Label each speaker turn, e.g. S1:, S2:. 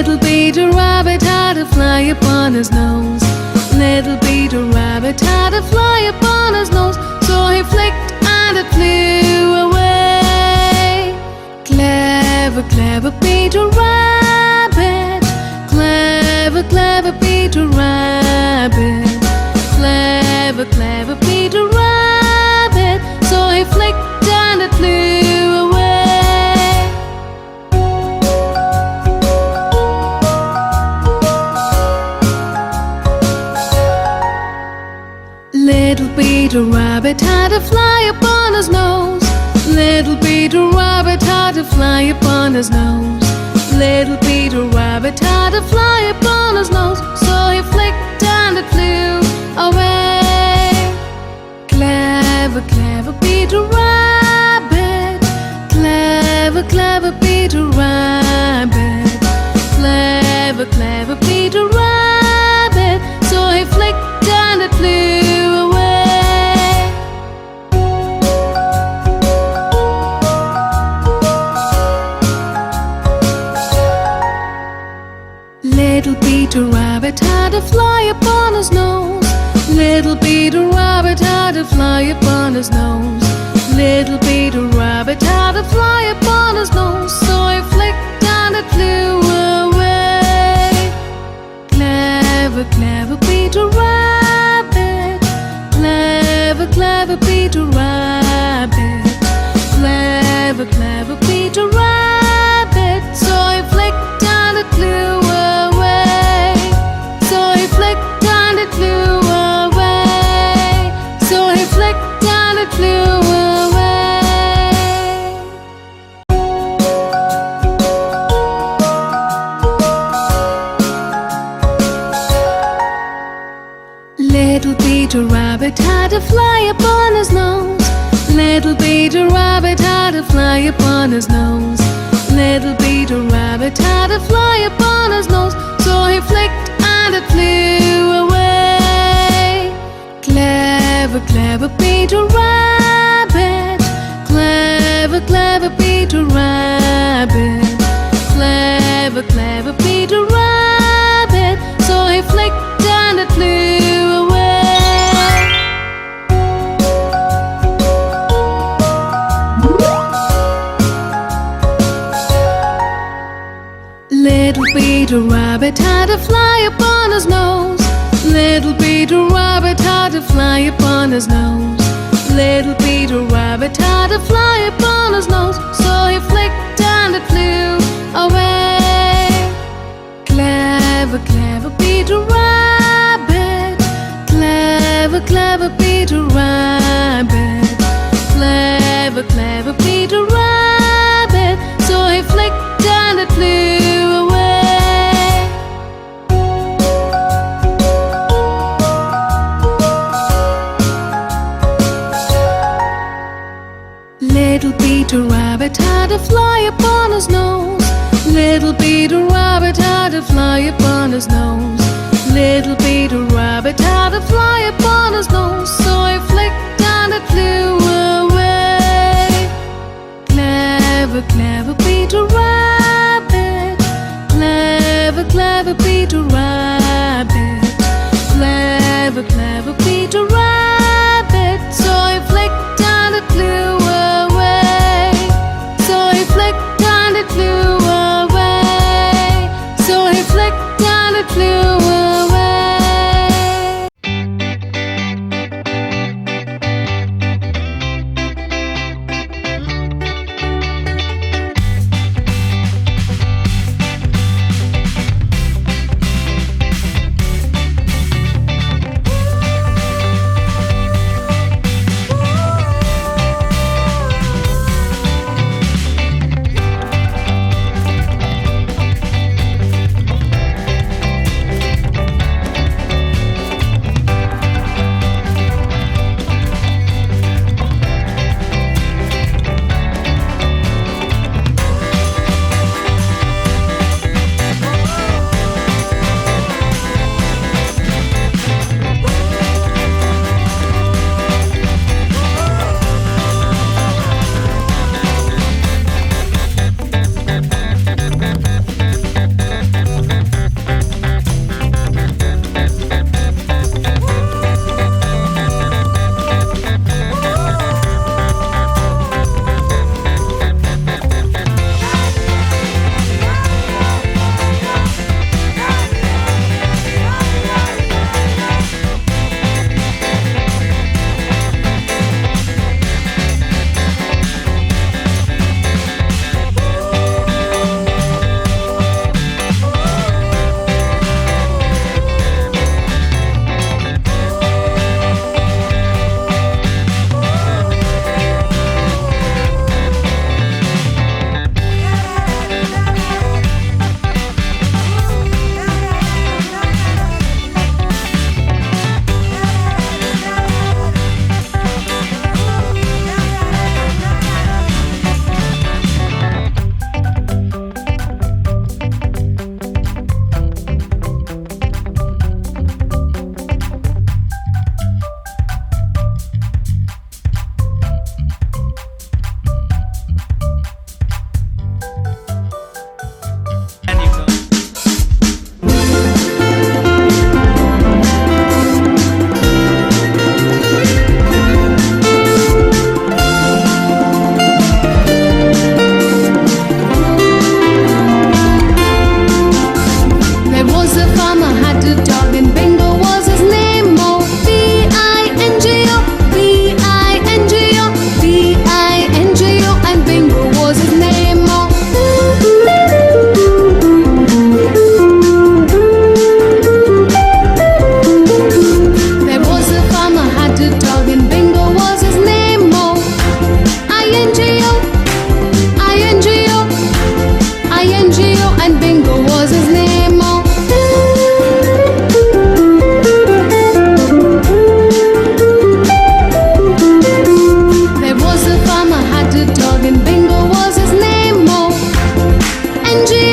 S1: Little Peter Rabbit had a fly upon his nose. Little Peter Rabbit had a fly upon his nose. So he flicked and it flew away. Clever, clever Peter Rabbit. Clever, clever Peter Rabbit. Clever, clever Peter Rabbit. So he flicked and it flew away. Little Peter Rabbit had a fly upon his nose. Little Peter Rabbit had a fly upon his nose. Little Peter Rabbit had a fly upon his nose. So he flicked and it flew away. Clever, clever Peter Rabbit. Clever, clever Peter Rabbit. Clever, clever Peter Rabbit. So he flicked and it flew away. Little Peter Rabbit had a fly upon his nose. Little Peter Rabbit had a fly upon his nose. Little Peter Rabbit had a fly upon his nose. So he flicked and it flew away. Clever, clever Peter Rabbit. Clever, clever Peter Rabbit. Clever, clever Peter Rabbit. So he flicked and it flew away. So he flicked and it flew away. So he flicked and it flew away. Little Peter Rabbit had a fly upon his nose. Little Peter Rabbit had a fly upon his nose. Little Peter Rabbit had a fly upon his nose. So he flicked and it flew away. Clever, clever Peter Rabbit. Clever, clever Peter Rabbit. Clever, clever Peter Rabbit. So he flicked and it flew away. Little Peter Rabbit had a fly upon his nose. Little Peter Rabbit had a fly upon his nose. Little Peter Rabbit had a fly upon his nose. So he flicked and it flew away. Clever, clever Peter Rabbit. Clever, clever Peter Rabbit. Clever, clever Peter Rabbit. So he flicked and it flew away. Little Peter Rabbit had a fly upon his nose. Little Peter Rabbit had a fly upon his nose. Little Peter Rabbit had a fly upon his nose. So he flicked and it flew away. Clever, clever Peter Rabbit. Clever, clever Peter Rabbit. Clever, clever Peter Rabbit. So he flicked and it flew away. So he flicked and it flew away. So he flicked and it flew away. N G